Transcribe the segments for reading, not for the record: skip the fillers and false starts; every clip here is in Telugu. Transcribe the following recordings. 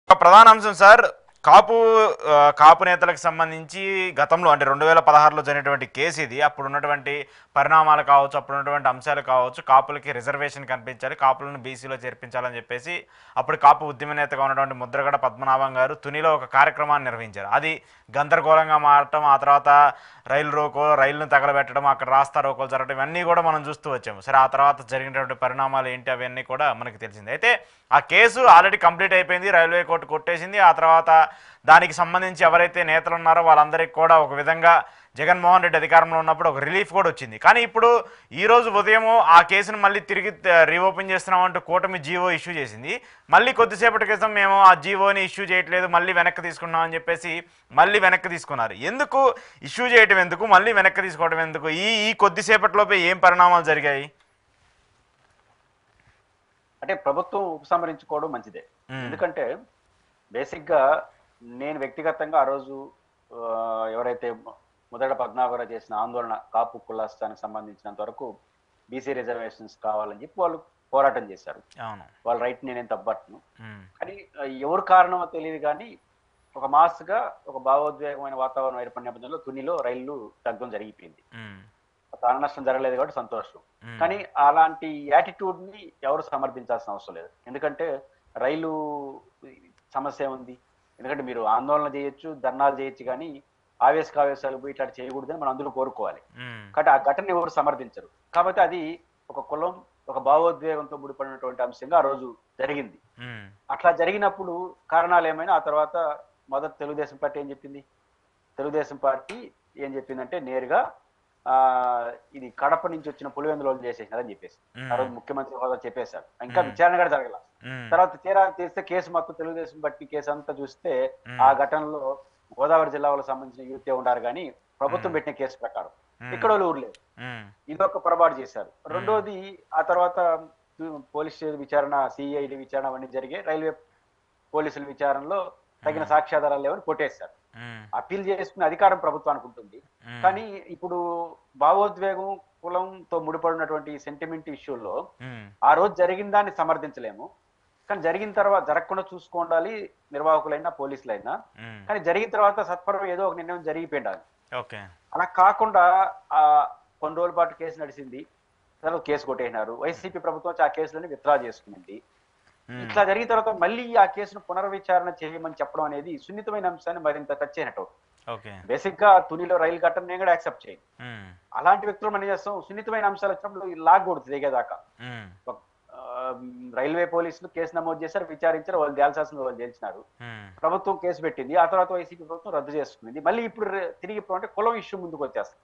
ఒక ప్రధాన అంశం సార్. కాపు కాపు నేతలకు సంబంధించి గతంలో అంటే 2016లో జరిగినటువంటి కేసు ఇది. అప్పుడు ఉన్నటువంటి పరిణామాలు కావచ్చు, అప్పుడు ఉన్నటువంటి అంశాలు కావచ్చు, కాపులకి రిజర్వేషన్ కల్పించాలి, కాపులను బీసీలో చేర్పించాలని చెప్పేసి అప్పుడు కాపు ఉద్యమ నేతగా ఉన్నటువంటి ముద్రగడ పద్మనాభం గారు తునిలో ఒక కార్యక్రమాన్ని నిర్వహించారు. అది గందరగోళంగా మారటం, ఆ తర్వాత రైలును తగలబెట్టడం, అక్కడ రాస్తా రోకోలు జరగడం, ఇవన్నీ కూడా మనం చూస్తూ వచ్చాము. సరే, ఆ తర్వాత జరిగినటువంటి పరిణామాలు ఏంటి అవన్నీ కూడా మనకి తెలిసింది. అయితే ఆ కేసు ఆల్రెడీ కంప్లీట్ అయిపోయింది, రైల్వే కోర్టు కొట్టేసింది. ఆ తర్వాత దానికి సంబంధించి ఎవరైతే నేతలు ఉన్నారో వాళ్ళందరికీ కూడా ఒక విధంగా జగన్మోహన్ రెడ్డి అధికారంలో ఉన్నప్పుడు ఒక రిలీఫ్ కూడా వచ్చింది. కానీ ఇప్పుడు ఈరోజు ఉదయం ఆ కేసును మళ్ళీ తిరిగి రీఓపెన్ చేస్తున్నామంటూ కూటమి జీవో ఇష్యూ చేసింది. మళ్ళీ కొద్దిసేపటి క్రితం మేము ఆ జీవోని ఇష్యూ చేయట్లేదు, మళ్ళీ వెనక్కి తీసుకున్నామని చెప్పేసి మళ్ళీ వెనక్కి తీసుకున్నారు. ఎందుకు ఇష్యూ చేయటం, ఎందుకు మళ్ళీ వెనక్కి తీసుకోవడం ఎందుకు? ఈ ఈ కొద్దిసేపట్లోపే ఏం పరిణామాలు జరిగాయి? అంటే ప్రభుత్వం ఉపసంహరించుకోవడం మంచిదే. ఎందుకంటే బేసిక్గా నేను వ్యక్తిగతంగా ఆ రోజు ఎవరైతే మొదట పద్మనాభరావు చేసిన ఆందోళన కాపు కులాస్తానికి సంబంధించినంత వరకు బీసీ రిజర్వేషన్స్ కావాలని చెప్పి వాళ్ళు పోరాటం చేశారు. వాళ్ళ రైట్ నేనేం తప్పట్ను. కానీ ఎవరు కారణమో తెలియదు, కానీ ఒక మాస్గా ఒక భావోద్వేగమైన వాతావరణం ఏర్పడిన నేపథ్యంలో తునిలో రైళ్లు తగ్గడం జరిగిపోయింది. ప్రాణ నష్టం జరగలేదు కాబట్టి సంతోషం. కానీ అలాంటి యాటిట్యూడ్ ని ఎవరు సమర్థించాల్సిన అవసరం లేదు. ఎందుకంటే రైలు సమస్య ఉంది. ఎందుకంటే మీరు ఆందోళన చేయొచ్చు, ధర్నాలు చేయొచ్చు, కానీ ఆవేశాలు పోయి ఇట్లా చేయకూడదని మనం అందరూ కోరుకోవాలి. కాబట్టి ఆ ఘటన ఎవరు సమర్థించరు. కాబట్టి అది ఒక కులం, ఒక భావోద్వేగంతో ముడిపడినటువంటి అంశంగా ఆ రోజు జరిగింది. అట్లా జరిగినప్పుడు కారణాలు ఏమైనా ఆ తర్వాత మొదట తెలుగుదేశం పార్టీ ఏం చెప్పింది? తెలుగుదేశం పార్టీ ఏం చెప్పిందంటే నేరుగా ఇది కడప నుంచి వచ్చిన పులివెందులు చేసేసినారని చెప్పేసి ఆ రోజు ముఖ్యమంత్రి హోదా చెప్పేశారు. ఇంకా విచారణ కూడా జరగల. తర్వాత తీరా తీస్తే కేసు మొత్తం తెలుగుదేశం బట్టి కేసు అంతా చూస్తే ఆ ఘటనలో గోదావరి జిల్లాలకు సంబంధించిన యూతే ఉన్నారు, కానీ ప్రభుత్వం పెట్టిన కేసు ప్రకారం ఇక్కడ ఊరు లేదు. ఇదొక పొరపాటు చేశారు. రెండోది, ఆ తర్వాత పోలీస్ విచారణ, సిఐడి విచారణ అవన్నీ జరిగే రైల్వే పోలీసుల విచారణలో తగిన సాక్ష్యాధారాలు లేవని కొట్టేశారు. అప్పీల్ చేసుకునే అధికారం ప్రభుత్వానికి ఉంటుంది. కానీ ఇప్పుడు భావోద్వేగం, కులంతో ముడిపడినటువంటి సెంటిమెంట్ ఇష్యూలో ఆ రోజు జరిగిన దాన్ని సమర్థించలేము. కానీ జరిగిన తర్వాత జరగకుండా చూసుకోవాలి నిర్వాహకులైనా పోలీసులైనా. కానీ జరిగిన తర్వాత సత్వరం ఏదో ఒక నిర్ణయం జరిగిపోయిండాలి. అలా కాకుండా ఆ కొన్ని రోజుల పాటు కేసు నడిచింది, తర్వాత కేసు కొట్టేసినారు. వైసీపీ ప్రభుత్వం ఆ కేసులని విత్డ్రా చేసుకునింది. ఇట్లా జరిగిన తర్వాత మళ్ళీ ఆ కేసును పునర్విచారణ చేయమని చెప్పడం అనేది సున్నితమైన అంశాన్ని మరింత టచ్ అయినట్టు. బేసిక్ గా తునిలో రైలు ఘటన నేను కూడా యాక్సెప్ట్ చేయను. అలాంటి వ్యక్తులు మనం చేస్తాం, సున్నితమైన అంశాలు వచ్చినప్పుడు లాగకూడదు దిగేదాకా. రైల్వే పోలీసులు కేసు నమోదు చేశారు, విచారించారు, వాళ్ళు తేల్చాల్సిన వాళ్ళు తేల్చినారు. ప్రభుత్వం కేసు పెట్టింది, ఆ తర్వాత వైసీపీ ప్రభుత్వం రద్దు చేసుకుంది. మళ్ళీ ఇప్పుడు తిరిగి అంటే కులం ఇష్యూ ముందుకు వచ్చేస్తుంది.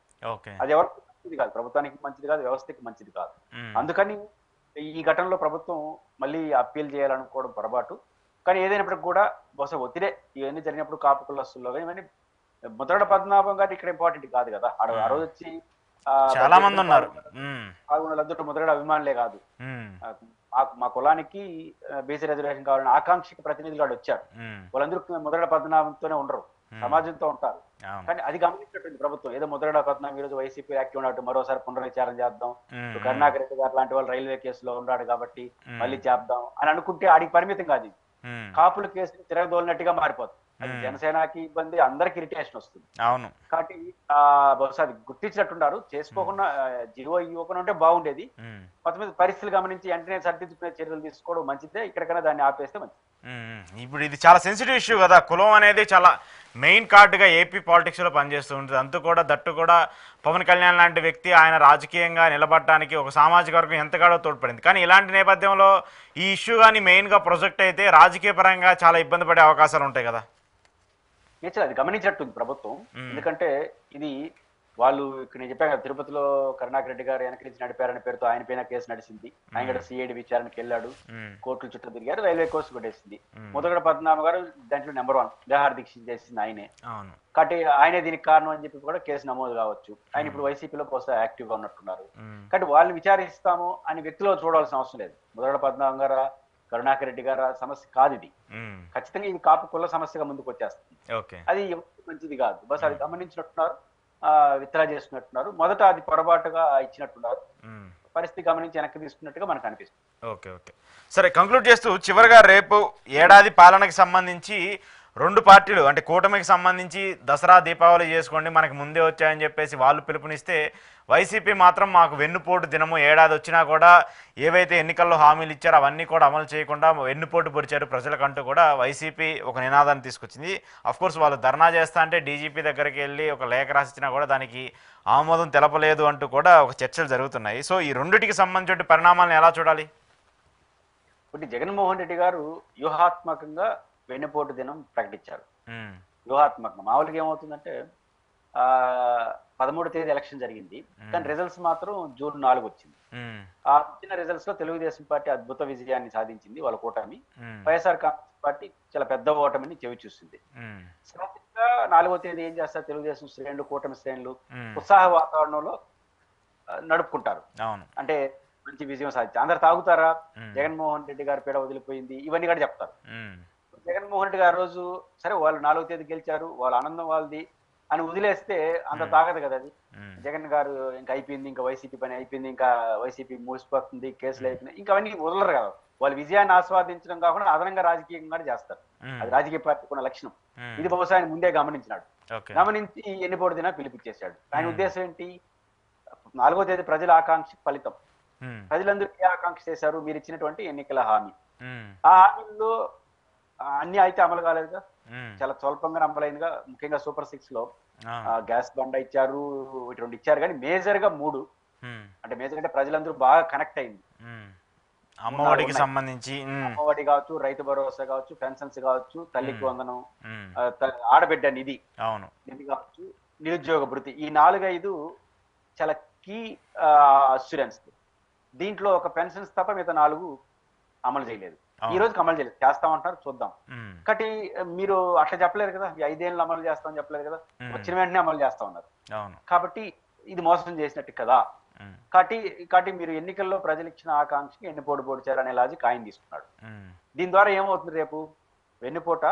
అది ఎవరికి మంచిది కాదు, ప్రభుత్వానికి మంచిది కాదు, వ్యవస్థకి మంచిది కాదు. అందుకని ఈ ఘటనలో ప్రభుత్వం మళ్ళీ అప్పీల్ చేయాలనుకోవడం పొరపాటు. కానీ ఏదైనప్పటికి కూడా బహుశా ఒత్తిడే ఇవన్నీ జరిగినప్పుడు కాపు కులస్తుల్లో ఇవన్నీ ముద్రగడ పద్మనాభం గారు ఇక్కడ ఇంపార్టెంట్ కాదు కదా. ఆ రోజు వచ్చి చాలా మంది ఉన్నారు, ముద్రగడ అభిమానులే కాదు, మా కులానికి బీసీ రిజర్వేషన్ కావాలని ఆకాంక్షకి ప్రతినిధులు వాడు వచ్చారు. వాళ్ళందరూ ముద్రగడ పద్మనాభంతోనే ఉండరు, సమాజంతో ఉంటారు. కానీ అది గమనించినట్టుంది ప్రభుత్వం. ఏదో ముద్రగడ పద్మనాభం ఈ రోజు వైసీపీ యాక్టివ్ ఉన్నట్టు మరోసారి పునర్విచారణ చేద్దాం, కరుణాకర్ రెడ్డి గారు లాంటి వాళ్ళు రైల్వే కేసులో ఉన్నాడు కాబట్టి మళ్ళీ చేద్దాం అని అనుకుంటే ఆడికి పరిమితం కాదు. కాపుల కేసుని తిరగదోలినట్టుగా మారిపోతుంది. అది జనసేనకి ఇబ్బంది, అందరికి ఇరిటేషన్ వస్తుంది. అవును. కాబట్టి బహుశా అది గుర్తించినట్టున్నారు. చేసుకోకుండా జీవో ఇవ్వకుండా ఉంటే బాగుండేది. మొత్తం మీద పరిస్థితులు గమనించి వెంటనే సరిదిద్దుకునే చర్యలు తీసుకోవడం మంచిదే. ఇక్కడికైనా దాన్ని ఆపేస్తే మంచిది. ఇప్పుడు ఇది చాలా సెన్సిటివ్ ఇష్యూ కదా. కులం అనేది చాలా మెయిన్ కార్డుగా ఏపీ పాలిటిక్స్ లో పనిచేస్తూ ఉంటుంది. దట్టు కూడా పవన్ కళ్యాణ్ లాంటి వ్యక్తి ఆయన రాజకీయంగా నిలబడటానికి ఒక సామాజిక వర్గం ఎంతగాడో తోడ్పడింది. కానీ ఇలాంటి నేపథ్యంలో ఈ ఇష్యూ కానీ మెయిన్ గా ప్రొజెక్ట్ అయితే రాజకీయ పరంగా చాలా ఇబ్బంది పడే అవకాశాలు ఉంటాయి కదా. అది గమనించినట్టుంది ప్రభుత్వం. ఎందుకంటే ఇది వాళ్ళు ఇక్కడ నేను చెప్పాను కదా, తిరుపతిలో కరుణాకర్ రెడ్డి గారు వెనక నుంచి నడిపారనే పేరుతో ఆయన పైన కేసు నడిచింది. ఆయన కూడా సిఐడి విచారణకి వెళ్ళాడు, కోర్టుల చుట్టూ తిరిగారు, రైల్వే కోర్సు కొట్టేసింది. ముద్రగడ పద్మనాభం గారు దాంట్లో నెంబర్ 1 దేహార దీక్ష చేసింది ఆయనే. కాబట్టి ఆయనే దీనికి కారణం అని చెప్పి కూడా కేసు నమోదు కావచ్చు. ఆయన ఇప్పుడు వైసీపీలో పోస్తా యాక్టివ్ గా ఉన్నట్టున్నారు. కాబట్టి వాళ్ళని విచారిస్తాము అని వ్యక్తిలో చూడాల్సిన అవసరం లేదు. ముద్రగడ పద్మనాభం గారా, కరుణాకర్ రెడ్డి గారు సమస్య కాదు ఇది. ఖచ్చితంగా ఇది కాపు కుల సమస్యగా ముందుకు వచ్చేస్తుంది. అది మంచిది కాదు. బస్ అది గమనించినట్టున్నారు, విత్డ్రా చేసుకున్నట్టున్నారు. మొదట అది పొరపాటుగా ఇచ్చినట్టున్నారు. పరిస్థితి గమనించి వెనక్కి తీసుకున్నట్టుగా మనకు అనిపిస్తుంది. ఓకే ఓకే సరే, కంక్లూడ్ చేస్తూ చివరిగా రేపు ఏడాది పాలనకి సంబంధించి రెండు పార్టీలు అంటే కూటమికి సంబంధించి దసరా దీపావళి చేసుకోండి మనకి ముందే వచ్చాయని చెప్పేసి వాళ్ళు పిలుపునిస్తే, వైసీపీ మాత్రం మాకు వెన్నుపోటు దినము ఏడాది వచ్చినా కూడా ఏవైతే ఎన్నికల్లో హామీలు ఇచ్చారో అవన్నీ కూడా అమలు చేయకుండా వెన్నుపోటు పొడిచారు ప్రజలకంటూ కూడా వైసీపీ ఒక నినాదాన్ని తీసుకొచ్చింది. అఫ్కోర్స్ వాళ్ళు ధర్నా చేస్తా అంటే డీజీపీ దగ్గరికి వెళ్ళి ఒక లేఖ రాసిచ్చినా కూడా దానికి ఆమోదం తెలపలేదు అంటూ కూడా ఒక చర్చలు జరుగుతున్నాయి. సో ఈ రెండిటికి సంబంధించిన పరిణామాలను ఎలా చూడాలి? ఇప్పుడు జగన్మోహన్ రెడ్డి గారు వ్యూహాత్మకంగా వెన్నుపోటు దినం ప్రకటించారు. ఉమ్, వ్యూహాత్మకంగా మామూలుగా ఏమవుతుందంటే 13వ తేదీ ఎలక్షన్ జరిగింది, కానీ రిజల్ట్స్ మాత్రం జూన్ 4 వచ్చింది. ఉమ్, ఆ వచ్చిన రిజల్ట్స్ లో తెలుగుదేశం పార్టీ అద్భుత విజయాన్ని సాధించింది, వాళ్ళ కూటమి. ఉమ్, వైఎస్ఆర్ కాంగ్రెస్ పార్టీ చాలా పెద్ద ఓటమిని చెవి చూసింది. ఉమ్, సహజంగా 4వ తేదీ ఏం చేస్తారు తెలుగుదేశం శ్రేణులు, కూటమి శ్రేణులు ఉమ్, ఉత్సాహ వాతావరణంలో నడుపుకుంటారు. అవును. అంటే మంచి విజయం సాధించారు. అందరు తాగుతారా, ఉమ్, జగన్మోహన్ రెడ్డి గారి పీడ వదిలిపోయింది, ఇవన్నీ కూడా చెప్తారు. ఉమ్, జగన్మోహన్ రెడ్డి గారు రోజు సరే వాళ్ళు 4వ తేదీ గెలిచారు, వాళ్ళ ఆనందం వాళ్ళది అని వదిలేస్తే అంత తాగదు కదా అది. ఉమ్, జగన్ గారు ఇంకా అయిపోయింది, ఇంకా వైసీపీ పని అయిపోయింది, ఇంకా వైసీపీ మూసిపోతుంది, కేసులు అయిపోయినాయి, ఇంకా అవన్నీ వదలరు కదా. వాళ్ళు విజయాన్ని ఆస్వాదించడం కాకుండా అదనంగా రాజకీయంగా చేస్తారు. ఉమ్, అది రాజకీయ పార్టీకి ఉన్న లక్షణం. ఉమ్, ఇది బహుశా ఆయన ముందే గమనించినాడు. ఓకే. గమనించి ఎన్నిపోటు దినా పిలిపించేశాడు. ఆయన ఉద్దేశం ఏంటి? 4వ తేదీ ప్రజల ఆకాంక్ష ఫలితం. ఉమ్, ప్రజలందరూ ఏ ఆకాంక్ష చేశారు? మీరు ఇచ్చినటువంటి ఎన్నికల హామీ. ఉమ్, ఆ హామీల్లో అన్ని అయితే అమలు కాలేదుగా, ఉమ్, చాలా స్వల్పంగా అమలైందిగా. ముఖ్యంగా సూపర్ 6 లో ఆ, గ్యాస్ బండ ఇచ్చారు, ఇటు 2 ఇచ్చారు, కానీ మేజర్ గా 3. ఉమ్, అంటే మేజర్ అంటే ప్రజలందరూ బాగా కనెక్ట్ అయింది. ఉమ్, అమ్మఒడికి ఉన్నాయి. సంబంధించి ఉమ్, అమ్మఒడి కావచ్చు, రైతు భరోసా కావచ్చు, పెన్షన్స్ కావచ్చు, తల్లికి వందనం, ఉమ్, ఆడబిడ్డ నిధి అవును. కావచ్చు, నిరుద్యోగ భృతి, ఈ 4-5 చాలా కీ అస్యూరెన్స్. దీంట్లో ఒక పెన్షన్స్ తప్ప మిగతా 4 అమలు చేయలేదు. ఈ రోజుకి అమలు చేయలేదు, చేస్తామంటారు, చూద్దాం. ఉమ్, కాబట్టి మీరు అట్లా చెప్పలేరు కదా, ఈ 5 ఏళ్ళు అమలు చేస్తామని చెప్పలేదు కదా, వచ్చిన వెంటనే అమలు చేస్తా ఉన్నారు. అవును. కాబట్టి ఇది మోసం చేసినట్టు కదా. ఉమ్, కాబట్టి మీరు ఎన్నికల్లో ప్రజలు ఇచ్చిన ఆకాంక్షకి ఎన్నిపోటు పొడిచారు అనే లాజిక్ ఆయన తీసుకున్నాడు. ఉమ్, దీని ద్వారా ఏమవుతుంది? రేపు వెన్నుపోట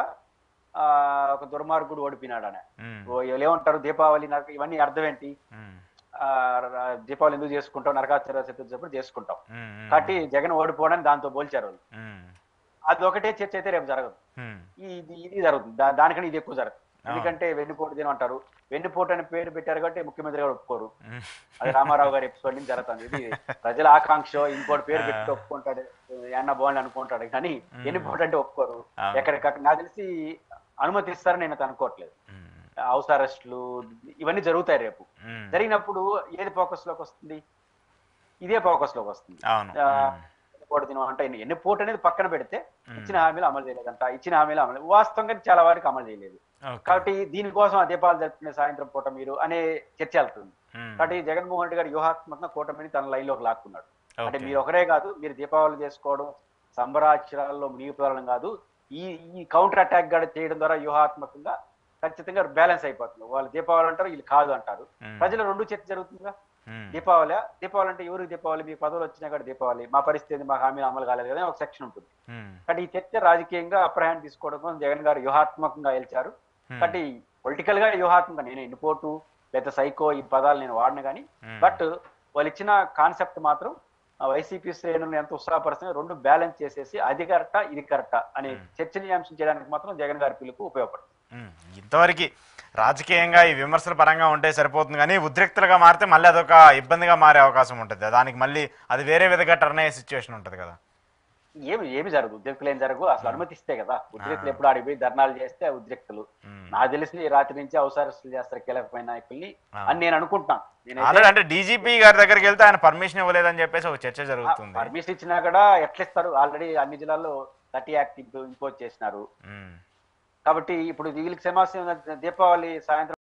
ఒక దుర్మార్గుడు ఓడిపోయినాడు అనే ఉమ్, ఏమంటారు, దీపావళి ఇవన్నీ అర్థం ఏంటి? ఉమ్, దీపావళి ఎందుకు చేసుకుంటాం? నరకాచార్య చతుర్థి అప్పుడు చేసుకుంటాం. ఉమ్, ఉమ్, కాబట్టి జగన్ ఓడిపోవడానికి దాంతో పోల్చారు వాళ్ళు. ఉమ్, అది ఒకటే చర్చ అయితే రేపు జరగదు. ఉమ్, ఇది జరుగుతుంది, దానికన్నా ఇది ఎక్కువ జరుగుతుంది. ఎందుకంటే వెన్నుపోటు దినం అంటారు, వెన్నుపోటు అని పేరు పెట్టారు కాబట్టి ముఖ్యమంత్రి గారు ఒప్పుకోరు. ఉమ్, అది రామారావు గారి ఎపిసోడ్ నుంచి జరుగుతుంది. ఇది ప్రజల ఆకాంక్ష, ఇంకోటి పేరు పెట్టి ఒప్పుకుంటాడు, అన్న బాగుండి అనుకుంటాడు, కానీ వెన్నుపోటు అంటే ఒప్పుకోరు. ఎక్కడికక్కడ నాకు తెలిసి అనుమతిస్తారని నేను అనుకోవట్లేదు. ఉమ్, హౌస్ అరెస్టులు ఇవన్నీ జరుగుతాయి రేపు. ఉమ్, జరిగినప్పుడు ఏది ఫోకస్ లోకి వస్తుంది? ఇదే ఫోకస్ లోకి వస్తుంది. అవును. ఎన్నిపోటు దినం అంటే ఎన్నిపోటు అనేది పక్కన పెడితే ఇచ్చిన హామీలు అమలు చేయలేదంట, ఇచ్చిన హామీలు అమలు వాస్తవంగా చాలా వరకు అమలు చేయలేదు. ఓకే. కాబట్టి దీనికోసం ఆ దీపాలు జరుపుకునే సాయంత్రం పూట మీరు అనే చర్చ వెళ్తుంది. ఉమ్, కాబట్టి జగన్మోహన్ రెడ్డి గారు వ్యూహాత్మకంగా కూటమిని తన లైన్ లోకి లాక్కున్నాడు. అంటే ఓకే. మీరు ఒకరే కాదు, మీరు దీపావళి చేసుకోవడం సంబరాచరాల్లో మునిగిపోవడం కాదు, ఈ ఈ కౌంటర్ అటాక్ కూడా చేయడం ద్వారా వ్యూహాత్మకంగా ఖచ్చితంగా బ్యాలెన్స్ అయిపోతుంది. వాళ్ళు దీపావళి అంటారు, వీళ్ళు కాదు అంటారు. ప్రజలు రెండు చర్చ జరుగుతుందిగా. దీపావళి అంటే ఎవరికి దీపావళి? మీకు పదవులు వచ్చినా కూడా దీపావళి, మా పరిస్థితి మా హామీలు అమలు కాలేదు కదా ఒక సెక్షన్ ఉంటుంది. కాబట్టి ఈ చర్చ రాజకీయంగా అప్పర్ హ్యాండ్ తీసుకోవడం కోసం జగన్ గారు వ్యూహాత్మకంగా గెలిచారు. కాబట్టి పొలిటికల్ గా వ్యూహాత్మకంగా నేను ఎన్నిపోటు లేదా సైకో ఈ పదాలు నేను వాడిన కానీ, బట్ వాళ్ళు ఇచ్చిన కాన్సెప్ట్ మాత్రం వైసీపీ శ్రేణులను ఎంత ఉత్సాహపరుస్తుంది, రెండు బ్యాలెన్స్ చేసేసి అది కరెక్టా ఇది కరెక్టా అనే చర్చనీయాంశం చేయడానికి మాత్రం జగన్ గారి పిలుపు ఉపయోగపడుతుంది. ఇంతవరకు రాజకీయంగా ఈ విమర్శల పరంగా ఉంటే సరిపోతుంది, కానీ ఉద్రిక్తులుగా మారితే మళ్ళీ అదొక ఇబ్బందిగా మారే అవకాశం ఉంటుంది. దానికి మళ్ళీ అది వేరే విధంగా టర్న్ అయ్యే సిచ్యువేషన్ ఉంటుంది కదా. ఏమి జరగదు, ఉద్రిక్తులు ఏం జరగదు, అసలు అనుమతిస్తే కదా. ఉద్రిక్తులు ఎప్పుడు ఆడిపోయి ధర్నాలు చేస్తే ఉద్రిక్తులు. నాకు తెలిసి రాత్రి నుంచి అవసరస్తులు చేస్తారు కీలకమైన నాయకుల్ని అని నేను అనుకుంటున్నాను. ఆల్రెడీ అంటే డీజీపీ గారి దగ్గరికి వెళ్తే ఆయన పర్మిషన్ ఇవ్వలేదని చెప్పేసి ఒక చర్చ జరుగుతుంది. పర్మిషన్ ఇచ్చినా కూడా ఎట్లా ఇస్తారు? ఆల్రెడీ అన్ని జిల్లాల్లో 30 యాక్ట్ ఇంపోజ్ చేసినారు. కాబట్టి ఇప్పుడు వీళ్ళకి సమస్య దీపావళి సాయంత్రం